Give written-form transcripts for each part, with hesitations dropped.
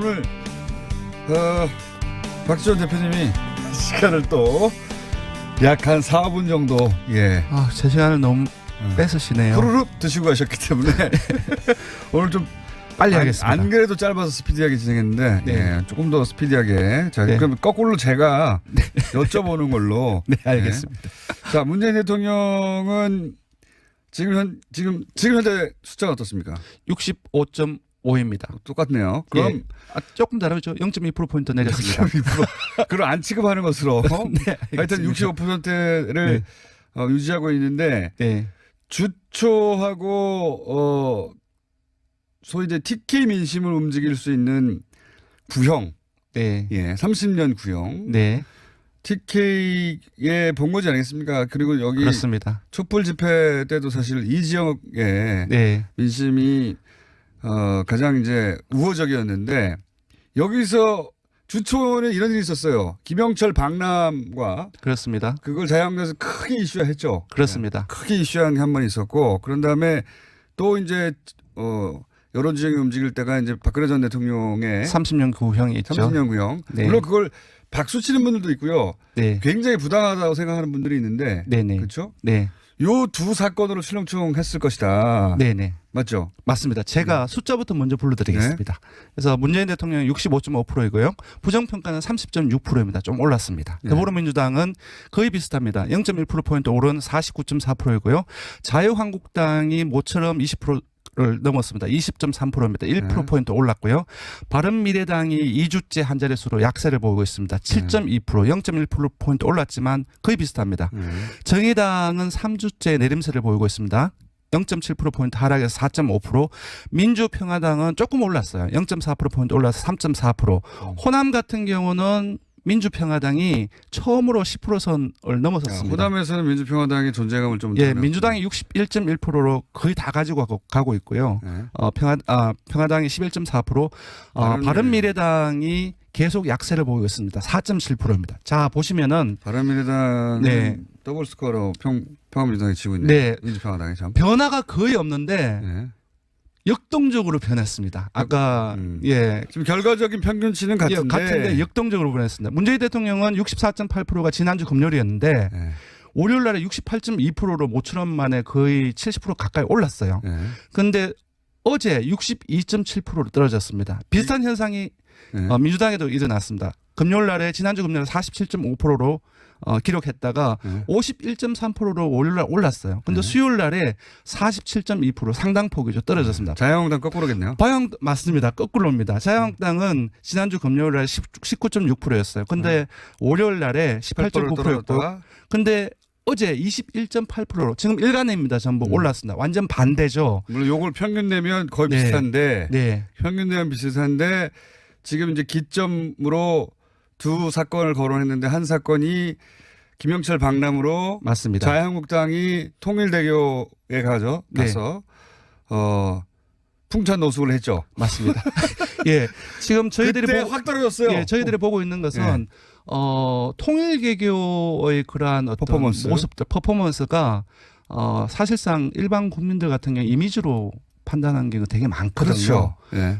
오늘 박지원 대표님이 시간을 또 약 한 4분 정도 제 시간을 너무 뺏으시네요. 후루룩 드시고 가셨기 때문에 오늘 좀 빨리 하겠습니다. 안 그래도 짧아서 스피디하게 진행했는데 네. 조금 더 스피디하게. 자, 네. 그럼 거꾸로 제가 여쭤보는 걸로. 네, 알겠습니다. 자, 문재인 대통령은 지금 현재 숫자가 어떻습니까? 65.5입니다. 똑같네요. 그럼 조금 다르죠. 0.2%포인트 내렸습니다. 0.2%. 그럼 안 취급하는 것으로. 네, 하여튼 65%를 유지하고 있는데 네. 주초하고 소위 이제 TK 민심을 움직일 수 있는 구형. 네. 30년 구형. 네. TK의 본거지 아니겠습니까? 그리고 여기 그렇습니다. 촛불 집회 때도 사실 이 지역의 네. 민심이 가장 이제 우호적이었는데 여기서 주초에 이런 일이 있었어요. 김영철 박람과 그렇습니다. 그걸 자유한국당에서 크게 이슈화했죠. 그렇습니다. 크게 이슈한 게 한 번 있었고 그런 다음에 또 이제 여러 지역이 움직일 때가 이제 박근혜 전 대통령의 30년 구형이 있죠. 30년 구형. 네. 물론 그걸 박수 치는 분들도 있고요. 네. 굉장히 부당하다고 생각하는 분들이 있는데, 네네. 그렇죠? 네. 요 두 사건으로 출렁출렁했을 것이다. 네네. 맞죠? 맞습니다. 제가 숫자부터 먼저 불러드리겠습니다. 그래서 문재인 대통령이 65.5%이고요. 부정평가는 30.6%입니다. 좀 올랐습니다. 네. 더불어민주당은 거의 비슷합니다. 0.1%포인트 오른 49.4%이고요. 자유한국당이 모처럼 20%를 넘었습니다. 20.3%입니다. 1%포인트 올랐고요. 바른미래당이 2주째 한 자릿수로 약세를 보이고 있습니다. 7.2%, 0.1%포인트 올랐지만 거의 비슷합니다. 정의당은 3주째 내림세를 보이고 있습니다. 0.7%포인트 하락해서 4.5%. 민주평화당은 조금 올랐어요. 0.4%포인트 올라서 3.4%. 호남 같은 경우는 민주평화당이 처음으로 10%선을 넘어섰습니다. 호남에서는 민주평화당의 존재감을 좀 민주당이 61.1%로 거의 다 가지고 가고 있고요. 네. 평화당이 11.4%, 바른미래당이 계속 약세를 보이고 있습니다. 4.7%입니다. 자, 보시면은 바른미래당은 더블 스코어로 평화민주당이 지고 있네요. 네. 민주평화당이 참. 변화가 거의 없는데 네. 역동적으로 변했습니다. 아까 지금 결과적인 평균치는 같은데 역동적으로 변했습니다. 문재인 대통령은 64.8%가 지난주 금요일이었는데 월요일 날에 68.2%로 모처럼 만에 거의 70% 가까이 올랐어요. 그런데 어제 62.7%로 떨어졌습니다. 비슷한 현상이 민주당에도 일어났습니다. 금요일 날에 지난주 금요일 47.5%로 기록했다가 51.3%로 월요일 날 올랐어요. 근데 수요일 날에 47.2% 상당폭이죠. 떨어졌습니다. 자유한국당 거꾸로겠네요. 맞습니다. 거꾸로입니다. 자유한국당은 지난주 금요일 날 19.6%였어요. 근데 월요일 날에 18.9%였고 근데 어제 21.8%로 지금 일간입니다. 전부 올랐습니다. 완전 반대죠. 물론 요걸 평균 내면 거의 비슷한데 평균 내면 비슷한데 지금 이제 기점으로 두 사건을 거론했는데 한 사건이 김영철 박람으로 맞습니다. 자유한국당이 통일대교에 가서 풍찬 노숙을 했죠. 맞습니다. 지금 저희들이 그때 확 떨어졌어요. 저희들이 보고 있는 것은 통일개교의 그러한 어떤 모습들, 퍼포먼스가 사실상 일반 국민들 같은 경우 이미지로 판단하는 게 되게 많거든요. 그렇죠.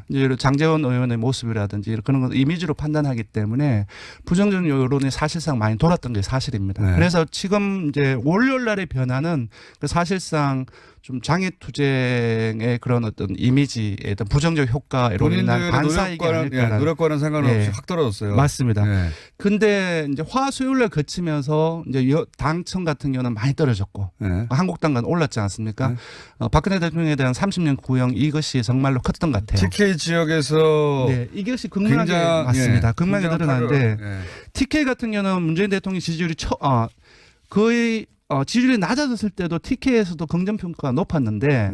이제 장제원 의원의 모습이라든지 그런 건 이미지로 판단하기 때문에 부정적 여론이 사실상 많이 돌았던 게 사실입니다. 그래서 지금 이제 월요일 날의 변화는 사실상 좀 장애투쟁의 그런 어떤 이미지에 어떤 부정적 효과로 인한 반사이기 아닐까라는 노력과는 상관없이 확 떨어졌어요. 맞습니다. 근데 이제 화수요일날 거치면서 이제 당청 같은 경우는 많이 떨어졌고 한국당과는 올랐지 않습니까? 박근혜 대통령에 대한 30년 구형 이것이 정말로 컸던 것 같아요. TK 지역에서 이것이 극명하게 맞습니다. 극명하게 드러나는데 TK 같은 경우는 문재인 대통령 지지율이 거의 지지율이 낮아졌을 때도 TK에서도 긍정평가가 높았는데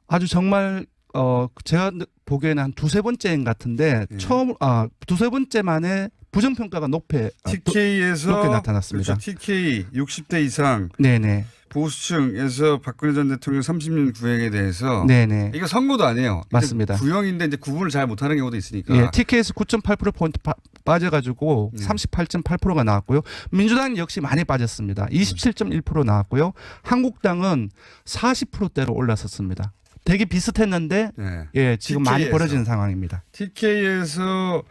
아주 정말 제가 보기에는 한 두세 번째인 같은데 두세 번째 만에 부정평가가 높게 나타났습니다. 그렇죠. TK 60대 이상 보수층에서 박근혜 전 대통령 30년 구형에 대해서 이거 선거도 아니에요. 맞습니다. 구형인데 이제 구분을 잘 못하는 경우도 있으니까. TK에서 9.8%포인트 빠져가지고 38.8%가 나왔고요. 민주당 역시 많이 빠졌습니다. 27.1% 나왔고요. 한국당은 40%대로 올라섰습니다. 되게 비슷했는데 네. 예, 지금 TK에서. 많이 벌어지는 상황입니다. TK에서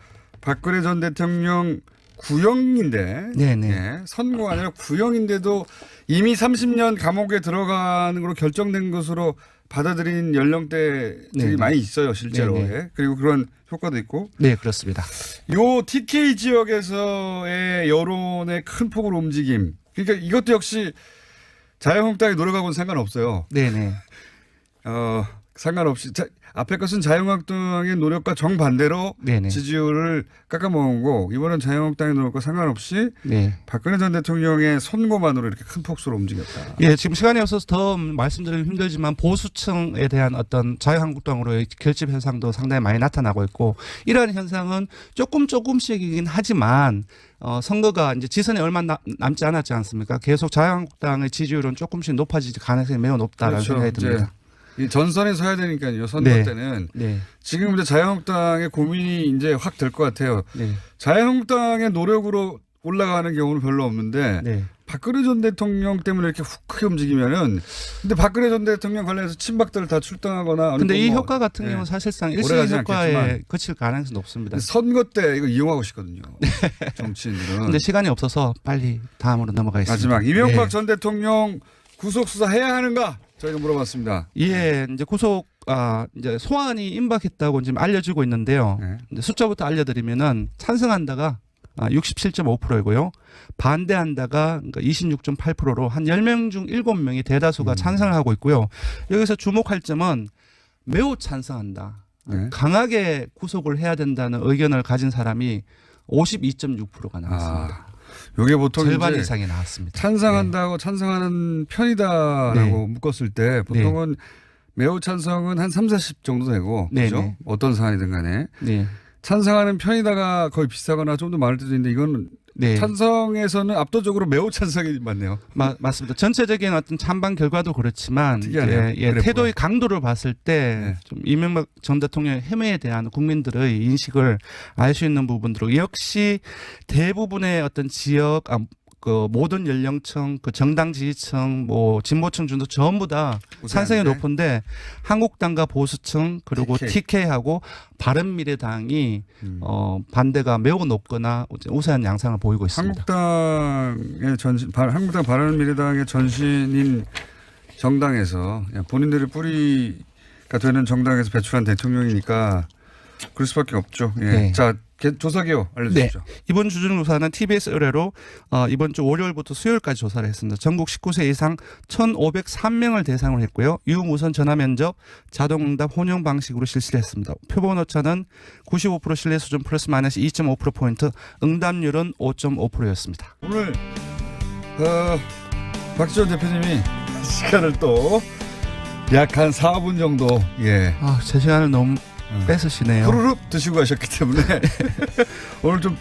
박근혜 전 대통령 구형인데 네네. 예, 선고가 아니라 구형인데도 이미 30년 감옥에 들어가는 걸로 결정된 것으로 받아들인 연령대들이 네네. 많이 있어요, 실제로. 네네. 예. 그리고 그런 효과도 있고. 네, 그렇습니다. 요 TK 지역에서의 여론의 큰 폭으로 움직임. 그러니까 이것도 역시 자유한국당의 노력하고는 상관없어요. 네네. 상관없이 앞에 것은 자유한국당의 노력과 정반대로 네네. 지지율을 깎아먹은 거고 이번엔 자유한국당의 노력과 상관없이 네. 박근혜 전 대통령의 선거만으로 이렇게 큰 폭으로 움직였다. 예, 지금 시간이 없어서 더 말씀드리기 힘들지만 보수층에 대한 어떤 자유한국당으로의 결집 현상도 상당히 많이 나타나고 있고 이러한 현상은 조금씩이긴 하지만 선거가 이제 지선에 얼마 남지 않았지 않습니까? 계속 자유한국당의 지지율은 조금씩 높아질 가능성이 매우 높다라는 그렇죠. 생각이 듭니다. 이 전선에 서야 되니까요. 선거 네. 때는 네. 지금 이제 자유한국당의 고민이 이제 확 될 것 같아요. 네. 자유한국당의 노력으로 올라가는 경우는 별로 없는데 네. 박근혜 전 대통령 때문에 이렇게 훅 크게 움직이면은 근데 박근혜 전 대통령 관련해서 친박들 다 출당하거나 근데 이 뭐, 효과 같은 예. 경우는 사실상 오래 일시적 가지 효과에 않겠지만 그칠 가능성이 높습니다. 선거 때 이거 이용하고 싶거든요. 정치인들은. 근데 시간이 없어서 빨리 다음으로 넘어가겠습니다. 마지막 이명박 네. 전 대통령 구속 수사 해야 하는가? 저희가 물어봤습니다. 예, 이제 이제 소환이 임박했다고 지금 알려지고 있는데요. 네. 이제 숫자부터 알려드리면은 찬성한다가 67.5%이고요. 반대한다가 그러니까 26.8%로 한 10명 중 7명이 대다수가 찬성을 하고 있고요. 여기서 주목할 점은 매우 찬성한다. 네. 강하게 구속을 해야 된다는 의견을 가진 사람이 52.6%가 나왔습니다. 이게 보통 절반 이제 이상이 나왔습니다. 찬성한다고 찬성하는 편이다라고 묶었을 때 보통은 매우 찬성은 한 30, 40 정도 되고 네. 그죠? 어떤 사안이든 간에 네. 찬성하는 편이다가 거의 비슷하거나 좀 더 많을 때도 있는데 이건 네. 찬성에서는 압도적으로 매우 찬성이 많네요. 맞습니다. 전체적인 어떤 찬반 결과도 그렇지만 특이하네요. 그래프가. 태도의 강도를 봤을 때 네. 좀 이명박 전 대통령의 해매에 대한 국민들의 인식을 알 수 있는 부분들로 역시 대부분의 어떤 지역 그 모든 연령층, 그 정당 지지층, 뭐 진보층 중도 전부 다 찬성이 높은데 한국당과 보수층 그리고 TK하고 바른미래당이 반대가 매우 높거나 우세한 양상을 보이고 있습니다. 한국당 바른미래당의 전신인 정당에서 본인들의 뿌리가 되는 정당에서 배출한 대통령이니까 그럴 수밖에 없죠. 예. 네. 자, 조사 기호 알려주십시오. 네. 이번 주중 조사는 TBS 의뢰로 이번 주 월요일부터 수요일까지 조사를 했습니다. 전국 19세 이상 1,503명을 대상으로 했고요. 유무선 전화면접, 자동응답 혼용 방식으로 실시를 했습니다. 표본 오차는 95% 신뢰 수준 플러스 마이너스 2.5%포인트, 응답률은 5.5%였습니다. 오늘 박지원 대표님이 시간을 또 약 한 4분 정도 제 시간을 너무 뺏으시네요. 후루룩 드시고 가셨기 때문에 오늘 좀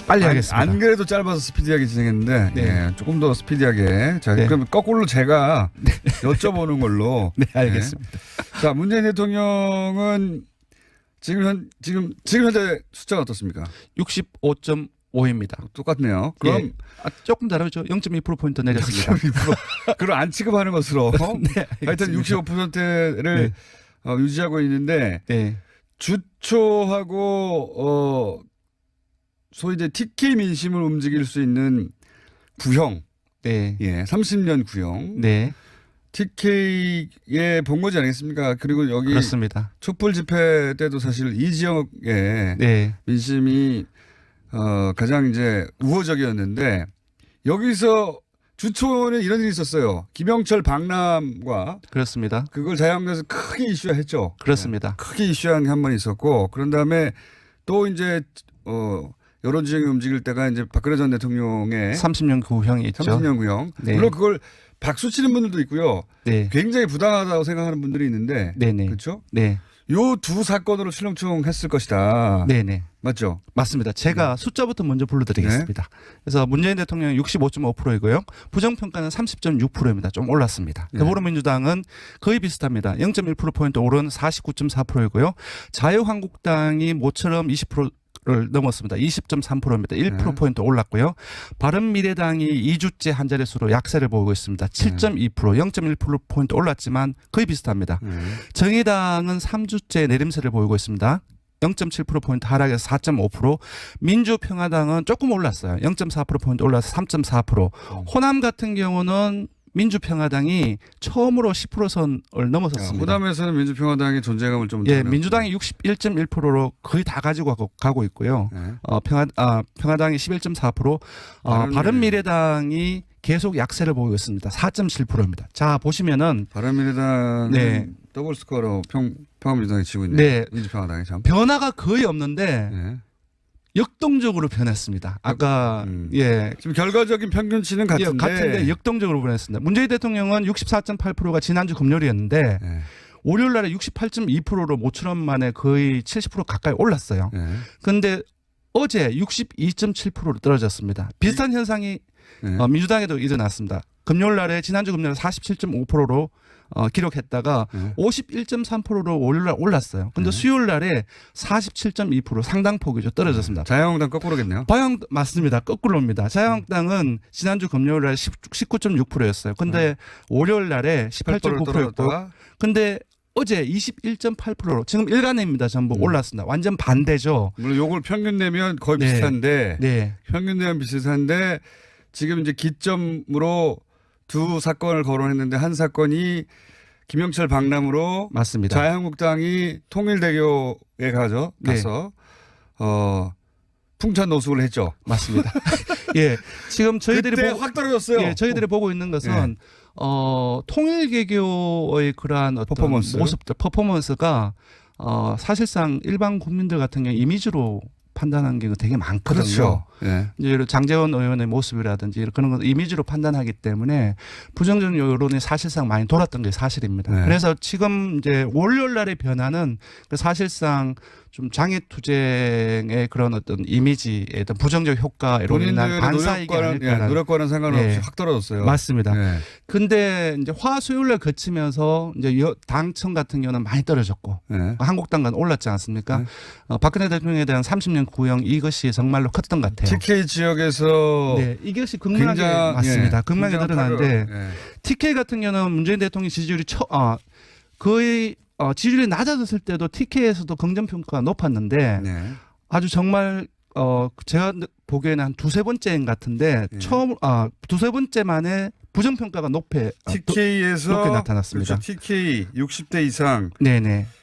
빨리 하겠습니다. 안 그래도 짧아서 스피디하게 진행했는데 네. 조금 더 스피디하게. 자, 네. 그럼 거꾸로 제가 여쭤보는 걸로. 네, 알겠습니다. 네. 자, 문재인 대통령은 지금 현재 숫자가 어떻습니까? 65.5입니다. 똑같네요. 그럼 조금 다르죠. 0.2%포인트 내렸습니다. 0.2%. 그럼 안 취급하는 것으로. 네, 하여튼 65%를 유지하고 있는데 네. 주초하고 소위 이제 TK 민심을 움직일 수 있는 구형, 30년 구형, TK의 본거지 아니겠습니까? 그리고 여기 그렇습니다. 촛불 집회 때도 사실 이 지역의 민심이 가장 이제 우호적이었는데 여기서 주초는 이런 일이 있었어요. 김영철 방남과 그렇습니다. 그걸 자유한국당에서 크게 이슈화했죠. 그렇습니다. 크게 이슈한 게 한 번 있었고 그런 다음에 또 이제 여론 지형이 움직일 때가 이제 박근혜 전 대통령의 30년 구형이 있죠. 30년 구형. 물론 그걸 박수 치는 분들도 있고요. 굉장히 부당하다고 생각하는 분들이 있는데 그렇죠? 네. 요 두 사건으로 실형충했을 것이다. 네네. 맞죠? 맞습니다. 제가 숫자부터 먼저 불러드리겠습니다. 그래서 문재인 대통령이 65.5%이고요. 부정평가는 30.6%입니다. 좀 올랐습니다. 더불어민주당은 거의 비슷합니다. 0.1%포인트 오른 49.4%이고요. 자유한국당이 모처럼 20% 를 넘었습니다. 20.3%입니다. 1%포인트 올랐고요. 바른미래당이 2주째 한 자릿수로 약세를 보이고 있습니다. 7.2%, 0.1%포인트 올랐지만 거의 비슷합니다. 정의당은 3주째 내림세를 보이고 있습니다. 0.7%포인트 하락해서 4.5%. 민주평화당은 조금 올랐어요. 0.4%포인트 올라서 3.4%. 호남 같은 경우는 민주평화당이 처음으로 10%선을 넘어섰습니다. 호남에서는 민주평화당의 존재감을 좀 민주당이 61.1%로 거의 다 가지고 가고 있고요. 평화당이 11.4%, 바른미래당이 계속 약세를 보이고 있습니다. 4.7%입니다. 자, 보시면은 바른미래당은 더블 스코어로 평화민주당이 지고 있네요. 민주평화당이 참 변화가 거의 없는데 역동적으로 변했습니다. 아까 지금 결과적인 평균치는 같은데 역동적으로 변했습니다. 문재인 대통령은 64.8%가 지난주 금요일이었는데 월요일 날에 68.2%로 모처럼 만에 거의 70% 가까이 올랐어요. 그런데 어제 62.7%로 떨어졌습니다. 비슷한 현상이 민주당에도 일어났습니다. 금요일 날에 지난주 금요일 47.5%로 기록했다가 51.3%로 월요일날 올랐어요. 근데 수요일 날에 47.2% 상당폭이죠. 떨어졌습니다. 자유한국당 거꾸로겠네요. 맞습니다. 거꾸로입니다. 자유한국당은 지난주 금요일 날 19.6%였어요. 근데 월요일 날에 18.9%였고 근데 어제 21.8%로 지금 일간입니다. 전부 올랐습니다. 완전 반대죠. 물론 요걸 평균 내면 거의 비슷한데 평균 내면 비슷한데 지금 이제 기점으로 두 사건을 거론했는데 한 사건이 김영철 박람으로 맞습니다. 자유한국당이 통일대교에 가서 풍찬 노숙을 했죠. 맞습니다. 지금 저희들이 그때 확 떨어졌어요. 저희들이 보고 있는 것은 통일개교의 그러한 어떤 모습들, 퍼포먼스가 사실상 일반 국민들 같은 경우 이미지로 판단하는 게 되게 많거든요. 그렇죠. 이제 장제원 의원의 모습이라든지 그런 걸 이미지로 판단하기 때문에 부정적 여론이 사실상 많이 돌았던 게 사실입니다. 그래서 지금 이제 월요일 날의 변화는 사실상 좀 장애투쟁의 그런 어떤 이미지에 어떤 부정적 효과로 인한 반사이기 아닐까라는 노력과는 상관없이 확 떨어졌어요. 맞습니다. 근데 이제 화수요일날 거치면서 이제 당청 같은 경우는 많이 떨어졌고 한국당은 올랐지 않습니까? 박근혜 대통령에 대한 30년 구형 이것이 정말로 컸던 것 같아요. TK 지역에서 이것이 극명하게 맞습니다. 극명하게 드러나는데 TK 같은 경우는 문재인 대통령 지지율이 거의 지지율이 낮아졌을 때도 TK에서도 긍정평가가 높았는데 아주 정말 제가 보기에는 한 두세 번째인 것 같은데 두세 번째 만에 부정평가가 높게 나타났습니다. 그렇죠. TK 60대 이상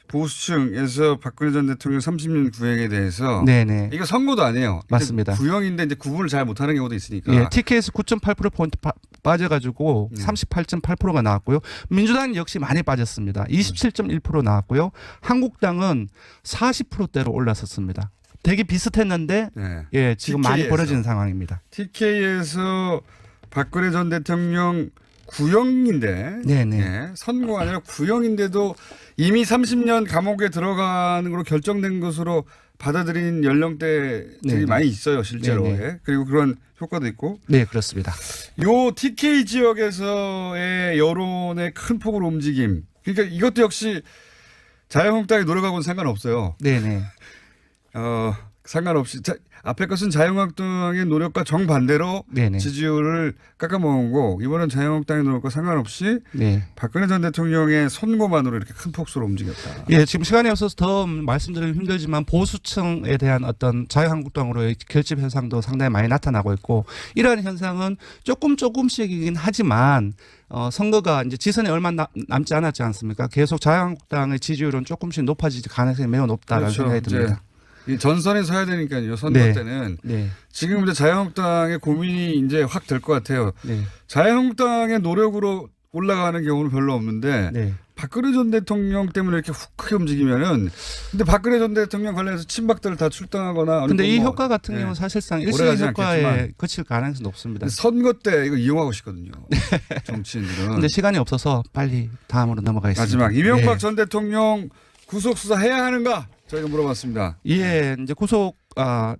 보수층에서 박근혜 전 대통령 30년 구형에 대해서 이거 선거도 아니에요. 맞습니다. 구형인데 이제 구분을 잘 못하는 경우도 있으니까. TK에서 9.8%포인트 빠져가지고 38.8%가 나왔고요. 민주당 역시 많이 빠졌습니다. 27.1% 나왔고요. 한국당은 40%대로 올랐었습니다. 되게 비슷했는데 지금 TK에서. 많이 벌어지는 상황입니다. TK에서 박근혜 전 대통령 구형인데 선고가 아니라 구형인데도 이미 30년 감옥에 들어가는 걸로 결정된 것으로 받아들인 연령대들이 많이 있어요. 실제로. 그리고 그런 효과도 있고. 네, 그렇습니다. 요 TK 지역에서의 여론의 큰 폭으로 움직임. 그러니까 이것도 역시 자유한국당이 노력하고는 상관없어요. 상관없이 앞에 것은 자유한국당의 노력과 정반대로 지지율을 깎아먹은 거고 이번엔 자유한국당의 노력과 상관없이 박근혜 전 대통령의 선고만으로 이렇게 큰 폭으로 움직였다. 지금 시간이 없어서 더 말씀드리기 힘들지만 보수층에 대한 어떤 자유한국당으로의 결집 현상도 상당히 많이 나타나고 있고 이러한 현상은 조금씩이긴 하지만 선거가 이제 지선이 얼마 남지 않았지 않습니까? 계속 자유한국당의 지지율은 조금씩 높아질 가능성이 매우 높다라는 생각이 듭니다. 이 전선에 서야 되니까요. 선거 때는 지금 이제 자유한국당의 고민이 이제 확 될 것 같아요. 자유한국당의 노력으로 올라가는 경우는 별로 없는데 박근혜 전 대통령 때문에 이렇게 훅 크게 움직이면은 근데 박근혜 전 대통령 관련해서 친박들을 다 출당하거나 근데 이 효과 같은 경우는 사실상 일시적 효과에 그칠 가능성이 높습니다. 선거 때 이거 이용하고 싶거든요. 정치인들은. 근데 시간이 없어서 빨리 다음으로 넘어가겠습니다. 마지막 이명박 전 대통령 구속 수사 해야 하는가? 저희가 물어봤습니다. 이제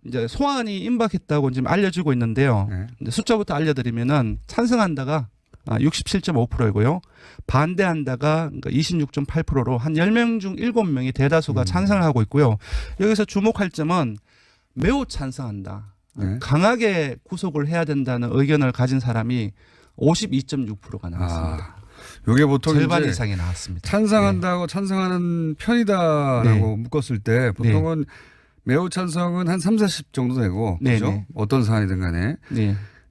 이제 소환이 임박했다고 지금 알려지고 있는데요. 이제 숫자부터 알려드리면은 찬성한다가 67.5%이고요. 반대한다가 26.8%로 한 10명 중 7명이 대다수가 찬성을 하고 있고요. 여기서 주목할 점은 매우 찬성한다. 네. 강하게 구속을 해야 된다는 의견을 가진 사람이 52.6%가 나왔습니다. 이게 보통 절반 이상이 나왔습니다. 찬성한다고 찬성하는 편이다라고 묶었을 때 보통은 매우 찬성은 한 30, 40 정도 되고 그렇죠? 어떤 사안이든 간에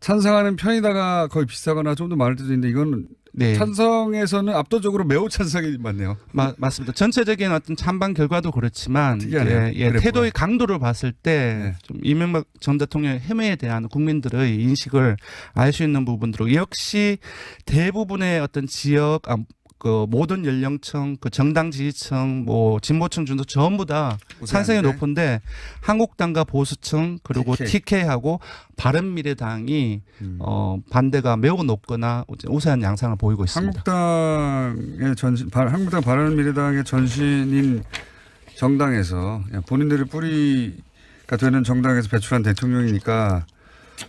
찬성하는 편이다가 거의 비슷하거나 좀 더 많을 때도 있는데 이건 찬성에서는 압도적으로 매우 찬성이 많네요. 맞습니다. 전체적인 어떤 찬반 결과도 그렇지만 태도의 강도를 봤을 때 좀 이명박 전 대통령의 혐의에 대한 국민들의 인식을 알 수 있는 부분들로 역시 대부분의 어떤 지역 그 모든 연령층, 그 정당 지지층, 뭐 진보층 중도 전부 다 찬성이 높은데 한국당과 보수층 그리고 TK하고 바른미래당이 반대가 매우 높거나 우세한 양상을 보이고 있습니다. 한국당 바른미래당의 전신인 정당에서 본인들이 뿌리가 되는 정당에서 배출한 대통령이니까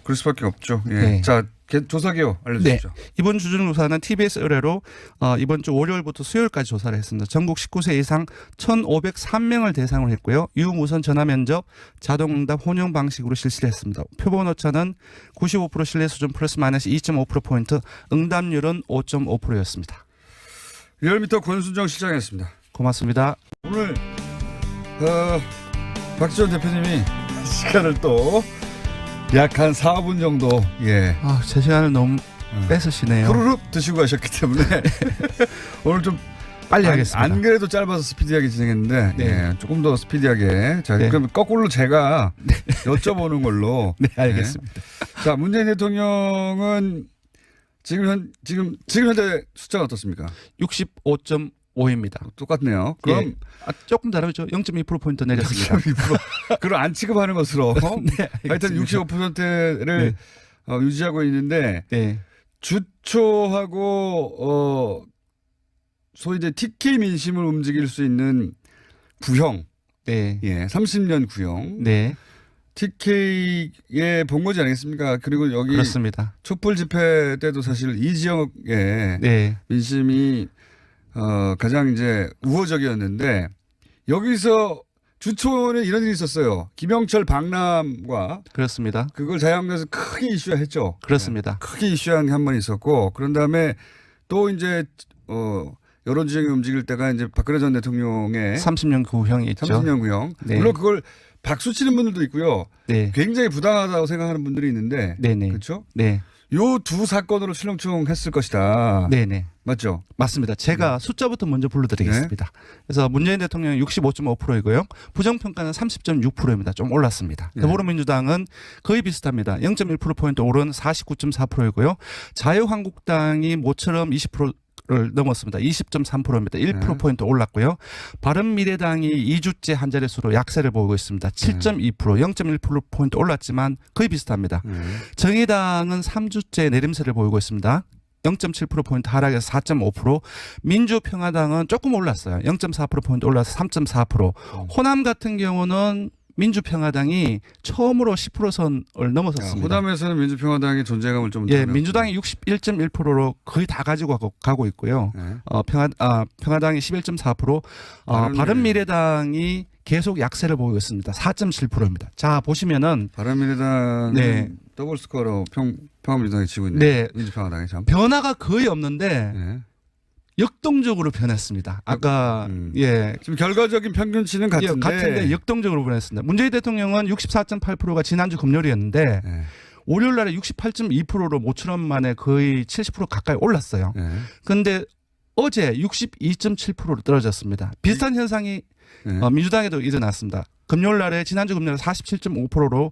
그럴 수밖에 없죠. 자. 조사 기호 알려주십시오. 이번 주중조사는 TBS 의뢰로 이번 주 월요일부터 수요일까지 조사를 했습니다. 전국 19세 이상 1,503명을 대상으로 했고요. 유무선 전화면접, 자동응답 혼용 방식으로 실시를 했습니다. 표본 오차는 95% 신뢰 수준 플러스 마이너스 2.5%포인트, 응답률은 5.5%였습니다. 리얼미터 권순정 실장이었습니다. 고맙습니다. 오늘 박지원 대표님이 시간을 또 약 한 4분 정도 제 시간을 너무 뺏으시네요. 후루룩 드시고 가셨기 때문에 오늘 좀 빨리 하겠습니다. 안 그래도 짧아서 스피디하게 진행했는데 조금 더 스피디하게. 자, 그럼 거꾸로 제가 여쭤보는 걸로. 알겠습니다. 자, 문재인 대통령은 지금 현재 숫자가 어떻습니까? 65.5입니다. 똑같네요. 그럼 조금 다르죠. 0.2%포인트 내렸습니다. 0.2%. 그걸 안 취급하는 것으로. 하여튼 65%를 유지하고 있는데 주초하고 소위 이제 TK 민심을 움직일 수 있는 구형. 30년 구형. TK에 본 거지 않겠습니까? 그리고 여기 그렇습니다. 촛불 집회 때도 사실 이 지역의 민심이 가장 이제 우호적이었는데 여기서 주초에 이런 일이 있었어요. 김영철 박람과 그렇습니다. 그걸 자유한국당에서 크게 이슈화했죠. 그렇습니다. 크게 이슈한 게 한 번 있었고 그런 다음에 또 이제 여론 지형이 움직일 때가 이제 박근혜 전 대통령의 30년 구형이 있죠. 30년 구형. 물론 그걸 박수 치는 분들도 있고요. 굉장히 부당하다고 생각하는 분들이 있는데 그렇죠? 요 두 사건으로 출렁출렁했을 것이다. 맞죠? 맞습니다. 제가 숫자부터 먼저 불러드리겠습니다. 그래서 문재인 대통령은 65.5%이고요. 부정평가는 30.6%입니다. 좀 올랐습니다. 더불어민주당은 거의 비슷합니다. 0.1%포인트 오른 49.4%이고요. 자유한국당이 모처럼 20%를 넘었습니다. 20.3%입니다. 1%포인트 올랐고요. 바른미래당이 2주째 한 자릿수로 약세를 보이고 있습니다. 7.2%, 0.1%포인트 올랐지만 거의 비슷합니다. 정의당은 3주째 내림세를 보이고 있습니다. 0.7%포인트 하락해서 4.5%. 민주평화당은 조금 올랐어요. 0.4%포인트 올라서 3.4%. 호남 같은 경우는 민주평화당이 처음으로 10%선을 넘어섰습니다. 호남에서는 민주평화당의 존재감을 좀 민주당이 61.1%로 거의 다 가지고 가고 있고요. 평화당이 11.4%, 바른미래당이 계속 약세를 보이고 있습니다. 4.7%입니다. 자, 보시면은 바른미래당은 더블 스코어로 평화민주당이 지고 있네요. 민주평화당이 참 변화가 거의 없는데 역동적으로 변했습니다. 아까 지금 결과적인 평균치는 같은데 역동적으로 변했습니다. 문재인 대통령은 64.8%가 지난주 금요일이었는데 월요일 날에 68.2%로 모처럼 만에 거의 70% 가까이 올랐어요. 그런데 어제 62.7%로 떨어졌습니다. 비슷한 현상이 민주당에도 일어났습니다. 금요일 날에 지난주 금요일 47.5%로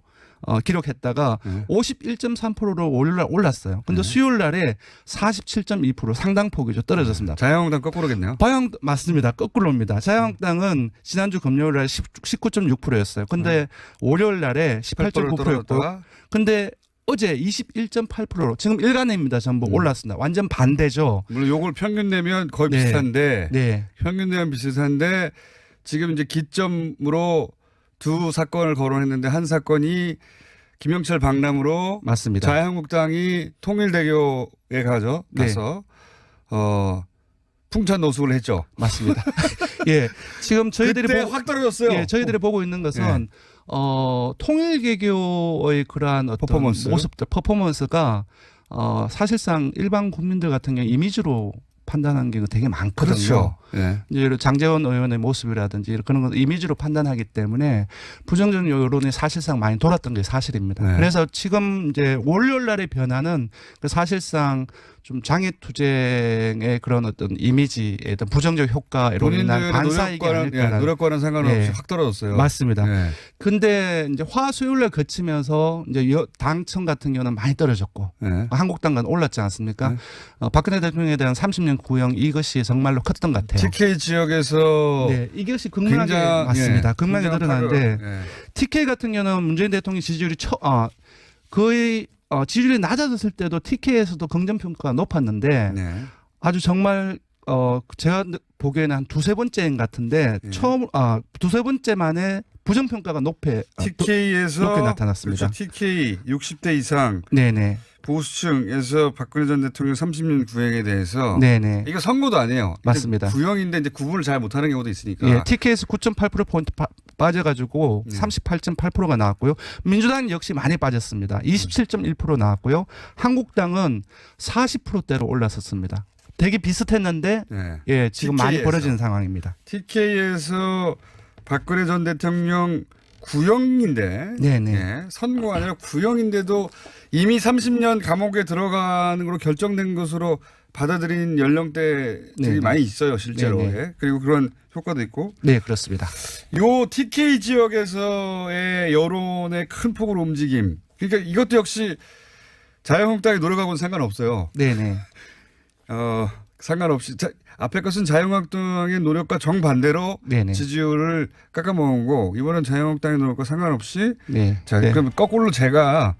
기록했다가 51.3%로 월요일날 올랐어요. 근데 수요일 날에 47.2% 상당폭이죠. 떨어졌습니다. 자유한국당 거꾸로겠네요. 맞습니다. 거꾸로입니다. 자유한국당은 지난주 금요일 날 19.6%였어요. 근데 월요일 날에 18.9%였고 근데 어제 21.8%로 지금 일간입니다. 전부 올랐습니다. 완전 반대죠. 물론 요걸 평균 내면 거의 비슷한데 평균 내면 비슷한데 지금 이제 기점으로 두 사건을 거론했는데 한 사건이 김영철 박람으로 맞습니다. 자유한국당이 통일대교에 가서 풍찬 노숙을 했죠. 맞습니다. 지금 저희들이 그때 확 떨어졌어요. 저희들이 보고 있는 것은 통일개교의 그러한 어떤 모습들, 퍼포먼스가 사실상 일반 국민들 같은 경우 이미지로 판단하는 게 되게 많거든요. 그렇죠. 네. 이제 장제원 의원의 모습이라든지 그런 걸 이미지로 판단하기 때문에 부정적 여론이 사실상 많이 돌았던 게 사실입니다. 네. 그래서 지금 이제 월요일 날의 변화는 사실상 좀 장애투쟁의 그런 어떤 이미지에 어떤 부정적 효과로 인한 반사이익이 아닐까라는 노력과는 상관없이 네. 확 떨어졌어요. 맞습니다. 네. 근데 이제 화수요일날 거치면서 이제 당청 같은 경우는 많이 떨어졌고 네. 한국당은 올랐지 않습니까? 네. 박근혜 대통령에 대한 30년 구형 이것이 정말로 컸던 것 같아요. TK 지역에서 네, 이것이 극명하게 맞습니다. 예, 극명하게 드러나는데 예. TK 같은 경우는 문재인 대통령 지지율이 거의 지지율이 낮아졌을 때도 TK에서도 긍정평가가 높았는데 네. 아주 정말 제가 보기에는 한 두세 번째인 같은데 두세 번째 만에 부정평가가 높게 나타났습니다. 그렇죠. TK 60대 이상 네네. 보수층에서 박근혜 전 대통령 30년 구형에 대해서 네네. 이거 선거도 아니에요. 맞습니다. 구형인데 이제 구분을 잘 못하는 경우도 있으니까. 예, TK에서 9.8%포인트 빠져가지고 38.8%가 나왔고요. 민주당 역시 많이 빠졌습니다. 27.1% 나왔고요. 한국당은 40%대로 올랐었습니다. 되게 비슷했는데 네. 예, 지금 TK에서. 많이 벌어지는 상황입니다. TK에서 박근혜 전 대통령 구형인데 네네. 예, 선고가 아니라 구형인데도 이미 30년 감옥에 들어가는 걸로 결정된 것으로 받아들인 연령대들이 네네. 많이 있어요. 실제로. 예. 그리고 그런 효과도 있고. 네, 그렇습니다. 요 TK 지역에서의 여론의 큰 폭으로 움직임. 그러니까 이것도 역시 자유한국당이 노력하고는 상관없어요. 네네. 상관없이 앞에 것은 자유한국당의 노력과 정반대로 네네. 지지율을 깎아먹은 거고 이번엔 자유한국당의 노력과 상관없이 네. 자 네. 그럼 거꾸로 제가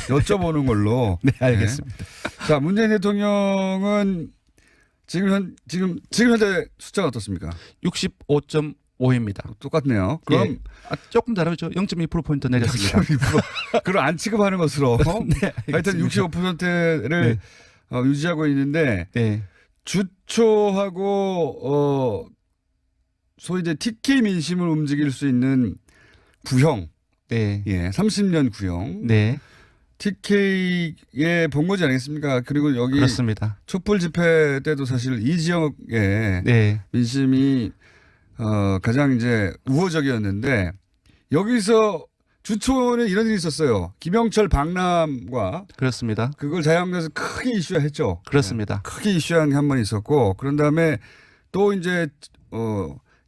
여쭤보는 걸로. 네, 알겠습니다. 네. 자 문재인 대통령은 지금 현재 숫자가 어떻습니까? 65.5입니다. 똑같네요. 그럼 예. 조금 다르죠. 0.2%포인트 내렸습니다. 그럼 안 취급하는 것으로. 네, 하여튼 65%를 유지하고 있는데 네. 주초하고 소위 이제 TK 민심을 움직일 수 있는 구형, 네. 예, 30년 구형, 네. TK의 본거지 아니겠습니까? 그리고 여기 그렇습니다. 촛불 집회 때도 사실 이 지역의 네. 민심이 가장 이제 우호적이었는데 여기서 주초는 이런 일이 있었어요. 김영철 방남과 그렇습니다. 그걸 자유한국당에서 크게 이슈화했죠. 그렇습니다. 크게 이슈한 게 한 번 있었고 그런 다음에 또 이제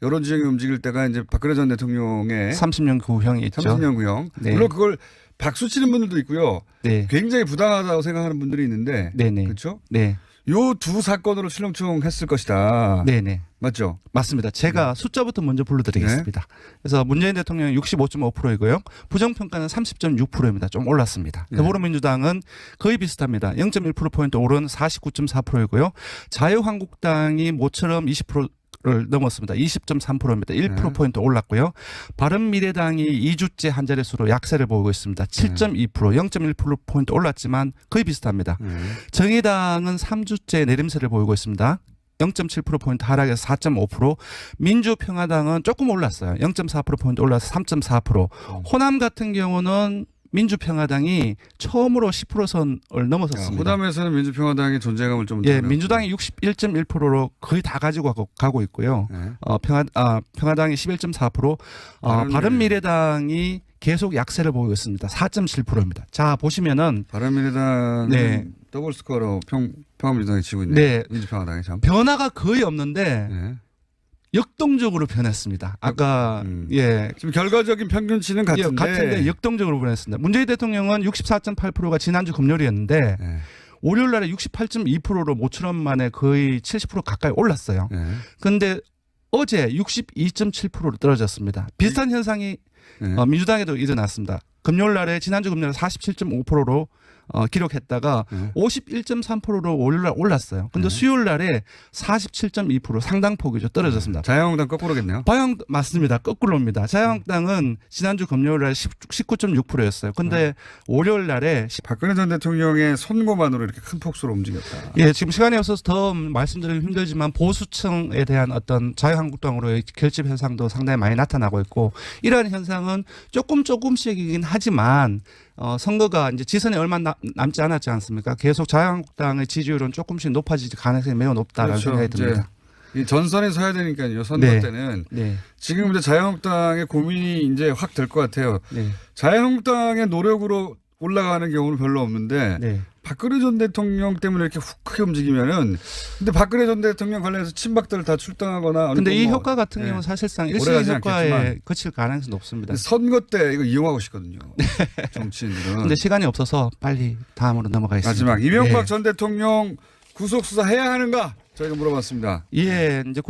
여론 지형이 움직일 때가 이제 박근혜 전 대통령의 30년 구형이 있죠. 30년 구형. 네. 물론 그걸 박수 치는 분들도 있고요. 네. 굉장히 부당하다고 생각하는 분들이 있는데, 네네. 그렇죠? 네. 요 두 사건으로 출렁출렁했을 것이다. 네네. 맞죠? 맞습니다. 제가 숫자부터 먼저 불러드리겠습니다. 네. 그래서 문재인 대통령이 65.5%이고요. 부정평가는 30.6%입니다. 좀 올랐습니다. 네. 더불어민주당은 거의 비슷합니다. 0.1%포인트 오른 49.4%이고요. 자유한국당이 모처럼 20%를 넘었습니다. 20.3%입니다. 1%포인트 올랐고요. 바른미래당이 2주째 한 자릿수로 약세를 보이고 있습니다. 7.2%, 0.1%포인트 올랐지만 거의 비슷합니다. 정의당은 3주째 내림세를 보이고 있습니다. 0.7%포인트 하락해서 4.5%. 민주평화당은 조금 올랐어요. 0.4%포인트 올라서 3.4%. 호남 같은 경우는 민주평화당이 처음으로 10%선을 넘어섰습니다. 호남에서는 민주평화당의 존재감을 좀 예, 민주당이 61.1%로 거의 다 가지고 가고 있고요. 네. 평화당이 11.4%, 바른미래당이 계속 약세를 보이고 있습니다. 4.7%입니다. 자, 보시면은 바른미래당은 네. 더블 스코어로 평화민주당이 지고 있네요. 네. 민주평화당이 참. 변화가 거의 없는데 네. 역동적으로 변했습니다. 아까 예. 지금 결과적인 평균치는 같은데 역동적으로 변했습니다. 문재인 대통령은 64.8%가 지난주 금요일이었는데 네. 월요일 날에 68.2%로 모처럼 만에 거의 70% 가까이 올랐어요. 그런데 어제 62.7%로 떨어졌습니다. 비슷한 현상이 민주당에도 일어났습니다. 금요일 날에 지난주 금요일 47.5%로 기록했다가 51.3%로 월요일 날 올랐어요. 근데 수요일 날에 47.2% 상당 폭이죠. 떨어졌습니다. 자유한국당 거꾸로겠네요. 맞습니다. 거꾸로입니다. 자유한국당은 지난주 금요일 날 19.6%였어요. 근데 월요일 날에 박근혜 전 대통령의 선거만으로 이렇게 큰 폭수로 움직였다. 예, 지금 시간이 없어서 더 말씀드리기 힘들지만 보수층에 대한 어떤 자유한국당으로의 결집 현상도 상당히 많이 나타나고 있고 이러한 현상은 조금씩이긴 하지만 선거가 이제 지선이 얼마 남지 않았지 않습니까? 계속 자유한국당의 지지율은 조금씩 높아질 가능성이 매우 높다라는 그렇죠. 생각이 듭니다. 이 전선에 서야 되니까요. 선거 네. 때는 네. 지금 이제 자유한국당의 고민이 이제 확 될 것 같아요. 네. 자유한국당의 노력으로 올라가는 경우는 별로 없는데 네. 박근혜 전 대통령 때문에 이렇게 훅 크게 움직이면은 근데 박근혜 전 대통령 관련해서 친박들 다 출당하거나 근데 이 효과 같은 경우는 사실상 일시의 효과에 않겠지만 그칠 가능성이 높습니다. 선거 때 이거 이용하고 싶거든요. 정치인들은. 근데 시간이 없어서 빨리 다음으로 넘어가겠습니다. 마지막 이명박 전 대통령 구속 수사 해야 하는가? 저희가 물어봤습니다. 예, 이제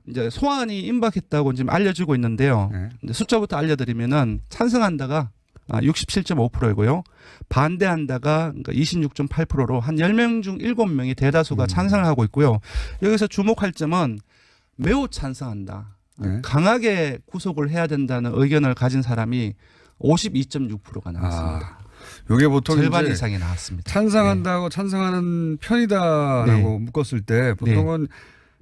이제 소환이 임박했다고 지금 알려지고 있는데요. 근데 숫자부터 알려드리면은 찬성한다가 67.5%이고요. 반대한다가 26.8%로 한 10명 중 7명이 대다수가 찬성을 하고 있고요. 여기서 주목할 점은 매우 찬성한다. 강하게 구속을 해야 된다는 의견을 가진 사람이 52.6%가 나왔습니다. 이게 보통 절반 이상이 나왔습니다. 찬성한다고 찬성하는 편이다라고 묶었을 때 보통은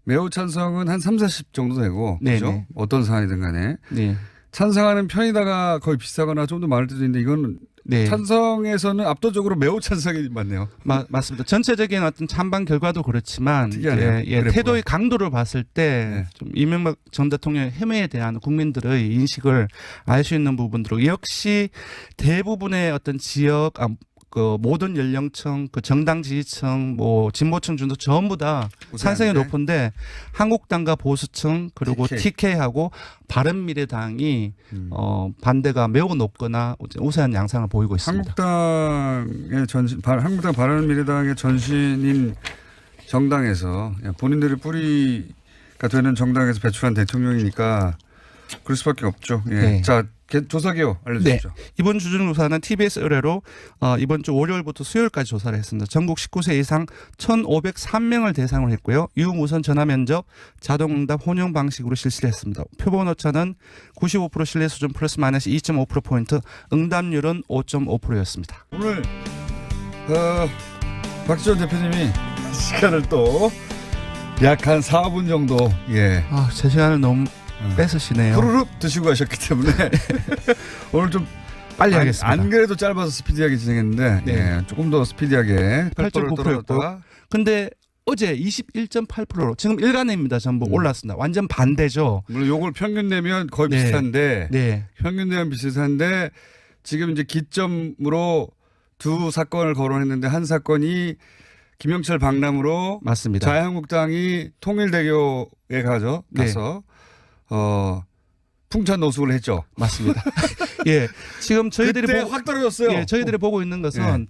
매우 찬성은 한 30, 40 정도 되고 그렇죠? 어떤 사안이든 간에 찬성하는 편이다가 거의 비슷하거나 좀 더 많을 때도 있는데 이건 찬성에서는 압도적으로 매우 찬성이 많네요. 맞습니다. 전체적인 어떤 찬반 결과도 그렇지만 태도의 강도를 봤을 때 좀 이명박 전 대통령의 혐의에 대한 국민들의 인식을 알 수 있는 부분들로 역시 대부분의 어떤 지역 그 모든 연령층, 그 정당 지지층, 뭐 진보층 중도 전부 다 찬성이 높은데 한국당과 보수층 그리고 TK하고 바른미래당이 반대가 매우 높거나 우세한 양상을 보이고 있습니다. 한국당 바른미래당의 전신인 정당에서 본인들이 뿌리가 되는 정당에서 배출한 대통령이니까 그럴 수밖에 없죠. 자. 조사 기호 알려주시죠. 이번 주중조사는 TBS 의뢰로 이번 주 월요일부터 수요일까지 조사를 했습니다. 전국 19세 이상 1,503명을 대상으로 했고요. 유무선 전화면접, 자동응답 혼용 방식으로 실시를 했습니다. 표본 오차는 95% 신뢰 수준 플러스 마이너스 2.5%포인트, 응답률은 5.5%였습니다. 오늘 박지원 대표님이 시간을 또 약 한 4분 정도 제 시간을 너무 뺏으시네요. 후루룩 드시고 가셨기 때문에 오늘 좀 빨리 하겠습니다. 안 그래도 짧아서 스피디하게 진행했는데 조금 더 스피디하게 8.9%였고 근데 어제 21.8%로 지금 일간입니다. 전부 올랐습니다. 완전 반대죠. 물론 요걸 평균 내면 거의 비슷한데 평균 내면 비슷한데 지금 이제 기점으로 두 사건을 거론했는데 한 사건이 김영철 방남으로 맞습니다. 자유한국당이 통일대교에 가서 풍찬 노숙을 했죠. 맞습니다. 지금 저희들이 확 떨어졌어요. 저희들이 보고 있는 것은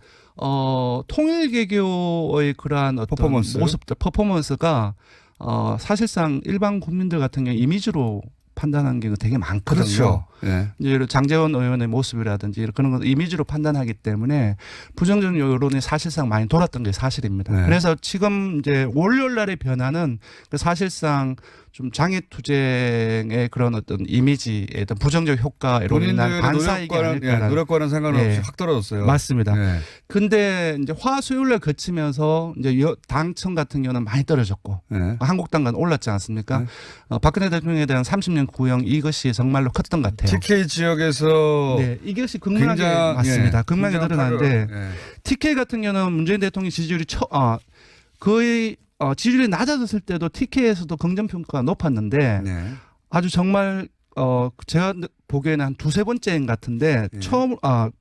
통일개교의 그러한 어떤 모습들, 퍼포먼스가 사실상 일반 국민들 같은 경우 이미지로 판단하는 게 되게 많거든요. 그렇죠. 이제 장제원 의원의 모습이라든지 그런 걸 이미지로 판단하기 때문에 부정적 여론이 사실상 많이 돌았던 게 사실입니다. 그래서 지금 이제 월요일 날의 변화는 사실상 좀 장애투쟁의 그런 어떤 이미지에 어떤 부정적 효과로 인한 반사이기 아닐까라는 노력과는 상관없이 확 떨어졌어요. 맞습니다. 근데 이제 화수요일날 거치면서 이제 당청 같은 경우는 많이 떨어졌고 한국당과는 올랐지 않습니까? 박근혜 대통령에 대한 30년 구형 이것이 정말로 컸던 것 같아요. TK 지역에서 이것이 극명하게 맞습니다. 극명하게 드러나는데 TK 같은 경우는 문재인 대통령 지지율이 거의 지지율이 낮아졌을 때도 TK에서도 긍정평가가 높았는데 아주 정말 제가 보기에는 한 두세 번째인 것 같은데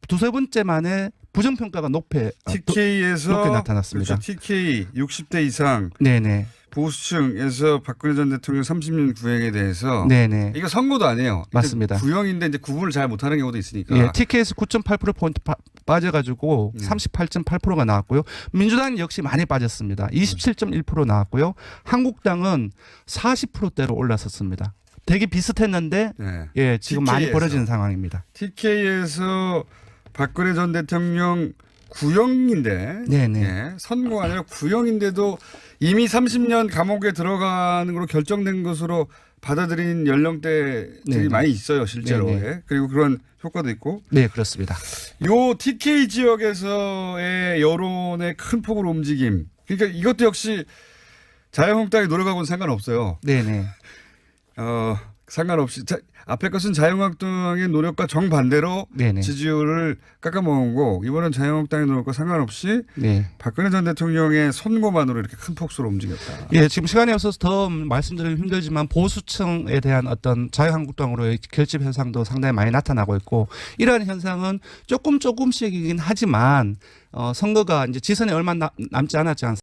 두세 번째 만에 부정평가가 높게 나타났습니다. 그렇죠. TK 60대 이상 보수층에서 박근혜 전 대통령 30년 구형에 대해서 이거 선거도 아니에요. 맞습니다. 구형인데 이제 구분을 잘 못하는 경우도 있으니까. TK에서 9.8%포인트 빠져가지고 38.8%가 나왔고요. 민주당은 역시 많이 빠졌습니다. 27.1% 나왔고요. 한국당은 40%대로 올랐었습니다. 되게 비슷했는데 예, 지금 많이 TK에서. 벌어지는 상황입니다. TK에서 박근혜 전 대통령 구형인데 예, 선고가 아니라 구형인데도 이미 30년 감옥에 들어가는 걸로 결정된 것으로 받아들인 연령대들이 많이 있어요. 실제로. 예. 그리고 그런 효과도 있고. 네, 그렇습니다. 요 TK 지역에서의 여론의 큰 폭으로 움직임. 그러니까 이것도 역시 자유한국당이 노력하고는 상관없어요. 네네. 상관없이 앞에 것은 자유한국당의 노력과 정반대로 지지율을 깎아먹은 거고 이번엔 자유한국당의 노력과 상관없이 박근혜 전 대통령의 선고만으로 이렇게 큰 폭으로 움직였다. 예, 지금 시간이 없어서 더 말씀드리기 힘들지만 보수층에 대한 어떤 자유한국당으로의 결집 현상도 상당히 많이 나타나고 있고 이러한 현상은 조금씩이긴 하지만 선거가 이제 지선이 얼마 남지 않았지 않습니까?